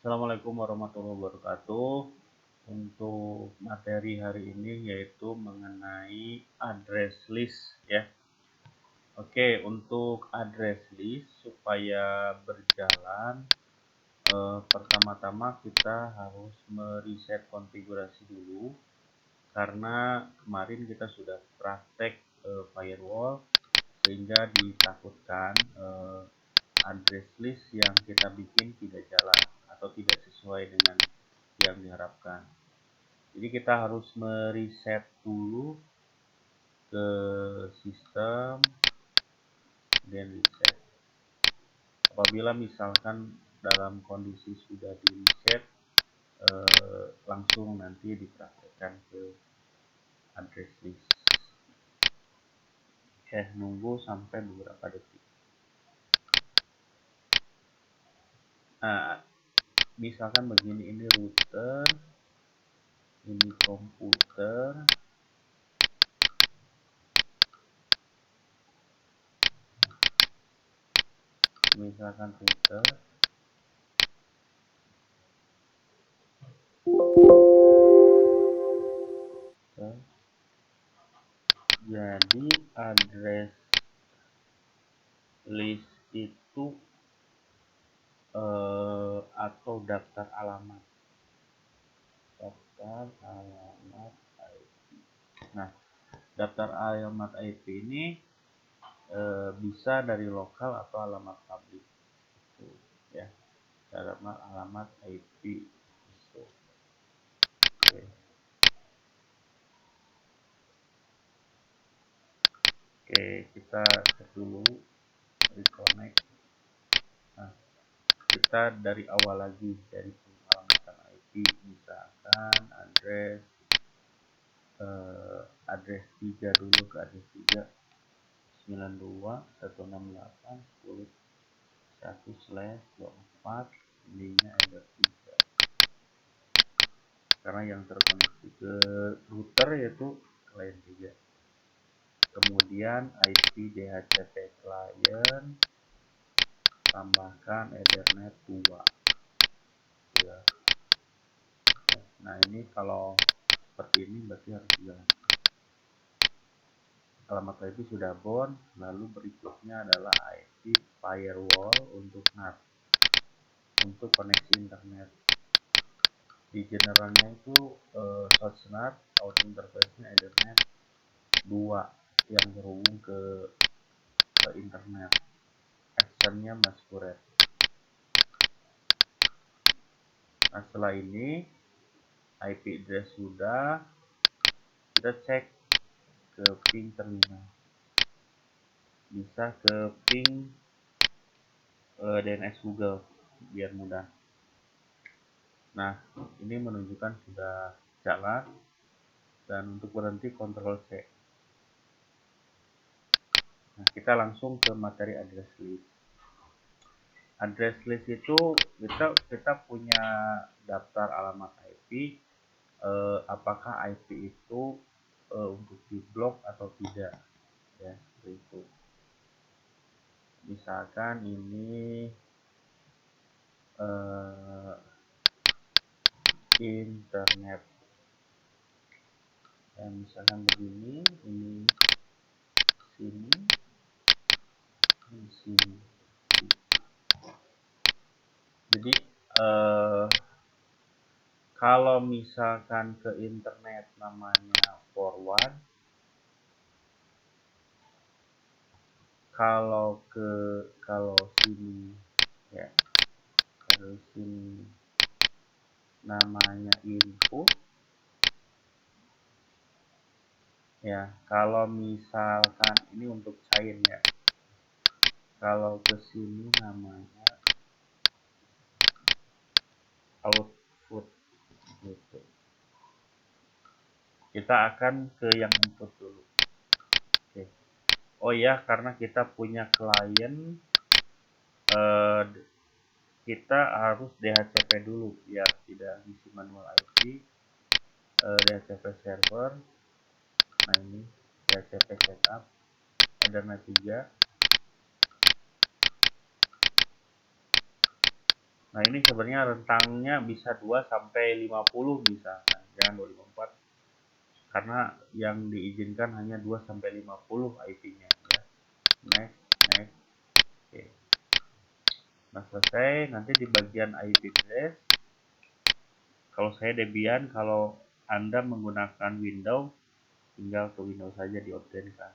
Assalamualaikum warahmatullahi wabarakatuh. Untuk materi hari ini yaitu mengenai address list ya. Oke, untuk address list supaya berjalan pertama-tama kita harus mereset konfigurasi dulu karena kemarin kita sudah praktek firewall sehingga ditakutkan address list yang kita bikin tidak jalan atau tidak sesuai dengan yang diharapkan. Jadi kita harus mereset dulu ke sistem dan reset. Apabila misalkan dalam kondisi sudah di reset, langsung nanti dipraktekkan ke address list. Nunggu sampai beberapa detik. Nah, misalkan begini, ini router, ini komputer, misalkan router, jadi address list itu atau daftar alamat IP. Nah, daftar alamat IP ini bisa dari lokal atau alamat publik ya, alamat IP. Oke, kita cek dulu reconnect. Nah, kita dari awal lagi dari pengalamatan IP, misalkan address 3 dulu, ke address 3 92.168.10.1/24, ininya ada 3 karena yang terkoneksi ke router yaitu client 3. Kemudian IP DHCP client tambahkan Ethernet 2 ya. Nah, ini kalau seperti ini berarti harus jalan. Alamat IP sudah bound, lalu berikutnya adalah IP firewall untuk NAT, untuk koneksi internet. Di generalnya itu source NAT, out interface-nya Ethernet 2 yang berhubung ke internet. Actionnya masquerade. Nah, setelah ini IP address sudah, kita cek ke ping terminal, bisa ke ping DNS Google biar mudah. Nah, ini menunjukkan sudah jalan, dan untuk berhenti Ctrl C. Nah, kita langsung ke materi address list. Address list itu kita punya daftar alamat IP, apakah IP itu untuk diblok atau tidak ya, seperti itu. Misalkan ini internet ya, misalkan begini, ini sini, ini sini. Jadi kalau misalkan ke internet namanya forward, kalau sini ya, kalau sini namanya input ya. Kalau misalkan ini untuk chain ya, kalau ke sini namanya output gitu. Kita akan ke yang input dulu. Oke. Oh ya, karena kita punya klien, kita harus DHCP dulu biar tidak isi manual IP. DHCP server. Nah, ini DHCP setup, Ethernet 3. Nah, ini sebenarnya rentangnya bisa 2 sampai 50 misalkan, jangan 254. Karena yang diizinkan hanya 2 sampai 50 IP-nya ya. Next, next. Oke. Nah, selesai. Nanti di bagian IP address, kalau saya Debian, kalau Anda menggunakan Windows, tinggal ke Windows saja di obtenkan.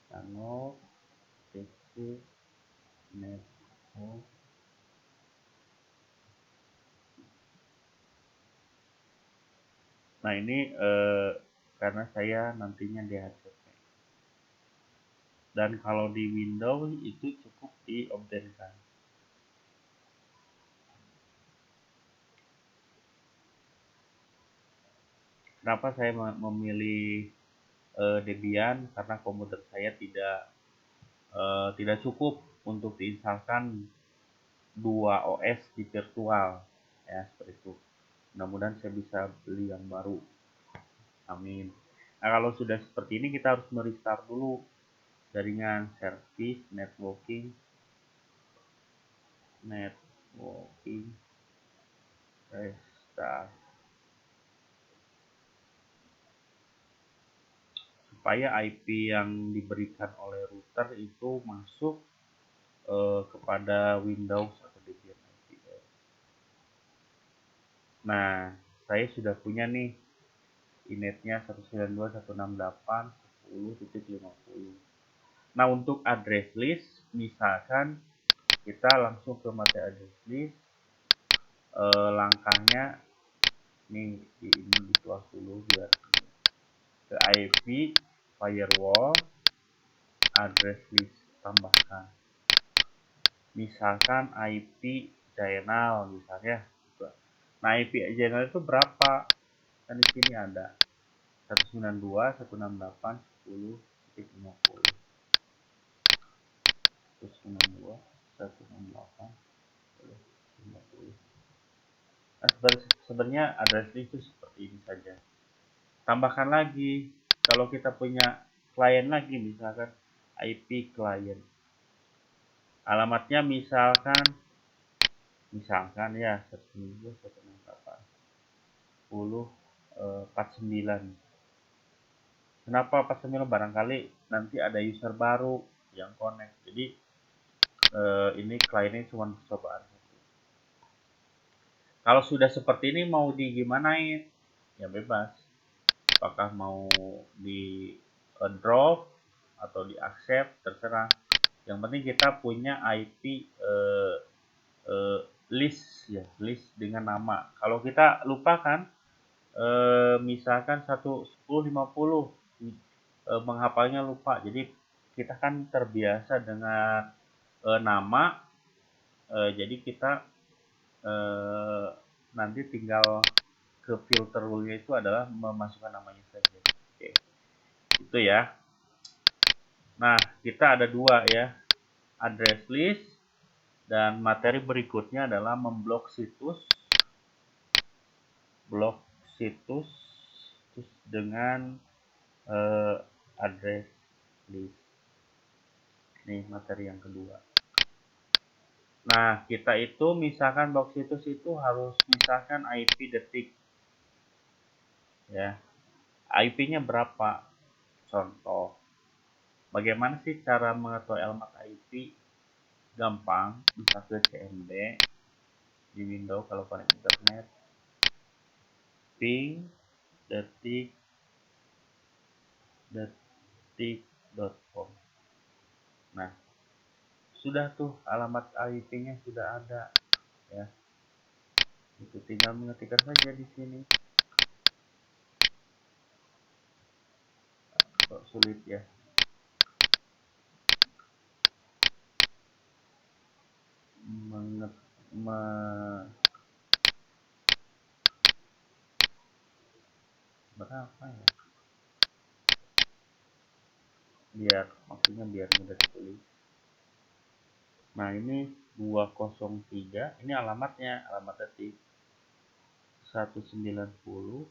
Nano, PC, network. Nah, ini karena saya nantinya DHCP. Dan kalau di Windows itu cukup di obtenkan. Kenapa saya memilih Debian? Karena komputer saya tidak cukup untuk diinstalkan 2 OS di virtual, ya seperti itu. Mudah-mudahan saya bisa beli yang baru. Amin. Nah, kalau sudah seperti ini kita harus merestart dulu jaringan, service, networking, restart, supaya IP yang diberikan oleh router itu masuk kepada Windows atau Debian IP. Nah, saya sudah punya nih inetnya 192.168.10.50. Nah, untuk address list, misalkan kita langsung ke materi address list, langkahnya nih ini ditulis dulu biar ke IP firewall address list, tambahkan misalkan IP channel misalnya. Nah, IP channel itu berapa? Kan di sini ada 192.168.10.50. 192.168.10.50. Nah, sebenarnya address list itu seperti ini saja. Tambahkan lagi, kalau kita punya klien lagi, misalkan IP klien, alamatnya misalkan ya 192.168.10.49. Kenapa 49? Barangkali nanti ada user baru yang connect, jadi ini kliennya cuma percobaan. Kalau sudah seperti ini mau digimanain? Ya bebas. Apakah mau di drop atau di accept, terserah. Yang penting kita punya IP list ya, list dengan nama. Kalau kita lupakan, misalkan 10.50, menghafalnya lupa. Jadi kita kan terbiasa dengan nama, jadi kita nanti tinggal ke filter rule-nya itu adalah memasukkan namanya saja. Oke. Itu ya. Nah, kita ada 2 ya, address list, dan materi berikutnya adalah memblok situs, blok situs dengan address list. Nih materi yang kedua. Nah, kita itu misalkan blok situs itu harus misalkan IP detik ya. IP-nya berapa? Contoh. Bagaimana sih cara mengetahui alamat IP? Gampang, bisa ke CMD di Windows kalau connect internet. Ping detik.com. Nah, sudah tuh alamat IP-nya sudah ada ya. Itu tinggal mengetikkan saja di sini. Kok sulit ya? Berapa ya? Maksudnya biar mudah ditulis. Nah, ini 203, ini alamatnya, alamat detik 190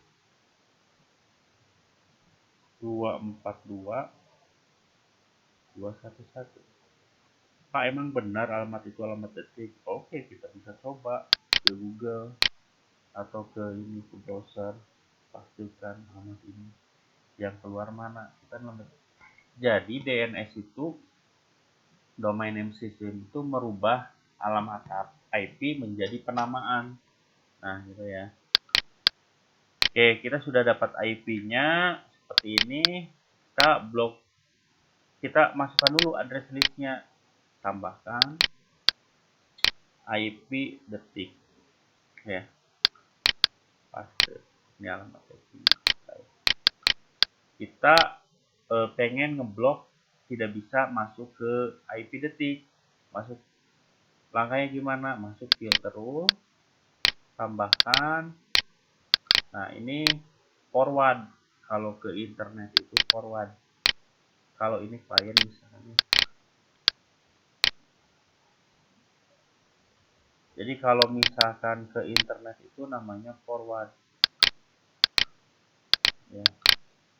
242 211. apa emang benar alamat itu alamat detik? Oke, kita bisa coba ke Google atau ke ini, ke browser, pastikan alamat ini yang keluar mana. Kita jadi DNS itu, domain name system itu merubah alamat IP menjadi penamaan. Nah, gitu ya. Oke, kita sudah dapat IP-nya seperti ini. Kita masukkan dulu address listnya, tambahkan IP detik, ya, paste. Ini alamat IP. Kita pengen ngeblok tidak bisa masuk ke IP detik. Masuk, langkahnya gimana? Masuk filter rule, tambahkan. Nah, ini forward. Kalau ke internet itu forward. Kalau ini klien misalnya. Jadi kalau misalkan ke internet itu namanya forward. Ya,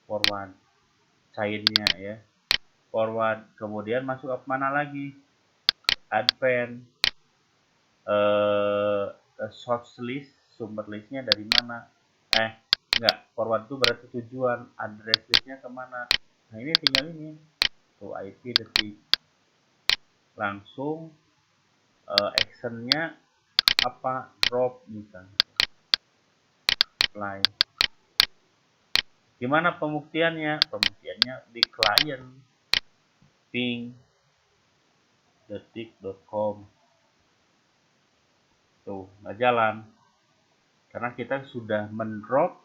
forward. Chainnya ya. Forward. Kemudian masuk ke mana lagi? Advance. Source list, sumber listnya dari mana? Enggak, forward itu berarti tujuan, address listnya kemana? Nah, ini tinggal ini tuh IP detik, langsung actionnya apa, drop misalnya, apply. Gimana pembuktiannya? Pembuktiannya di client ping detik.com. Tuh nggak jalan karena kita sudah mendrop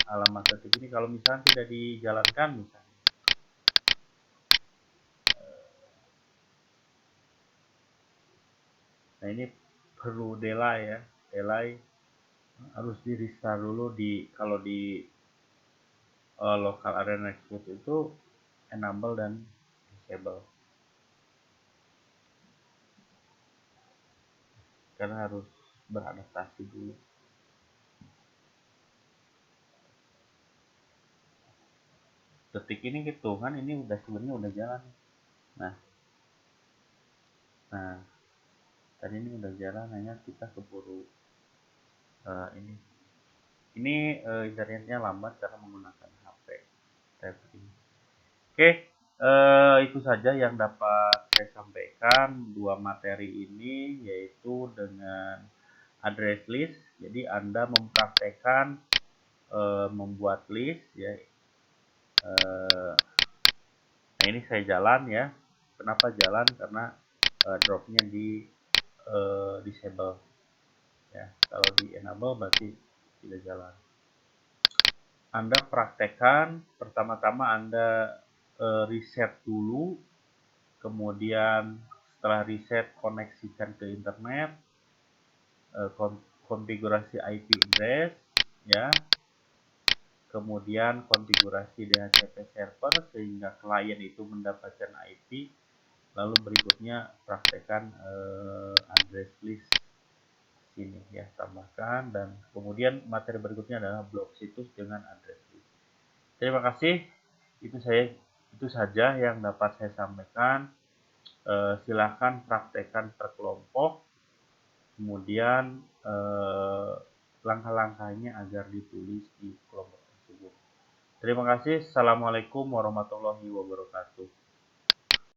alamat detik ini. Kalau misalnya tidak dijalankan, misalnya nah ini perlu delay ya, delay harus di restart dulu. Kalau di local area network itu enable dan disable, karena harus beradaptasi dulu. Detik ini gitu kan, ini udah sebenarnya udah jalan. Nah tadi ini udah jalan, hanya kita keburu ini internetnya lambat karena menggunakan HP tapping. Oke, itu saja yang dapat saya sampaikan. Dua materi ini yaitu dengan address list. Jadi Anda mempraktekkan membuat list ya. Nah, ini saya jalan ya. Kenapa jalan? Karena dropnya di disable ya. Kalau di enable berarti tidak jalan. Anda praktekkan, pertama-tama Anda reset dulu, kemudian setelah reset koneksikan ke internet, konfigurasi IP address ya, kemudian konfigurasi DHCP server sehingga klien itu mendapatkan IP, lalu berikutnya praktekkan address list sini ya, tambahkan, dan kemudian materi berikutnya adalah blok situs dengan address list. Terima kasih, itu saja yang dapat saya sampaikan. Silahkan praktekkan per kelompok, kemudian langkah-langkahnya agar ditulis di kelompok tersebut. Terima kasih. Assalamualaikum warahmatullahi wabarakatuh.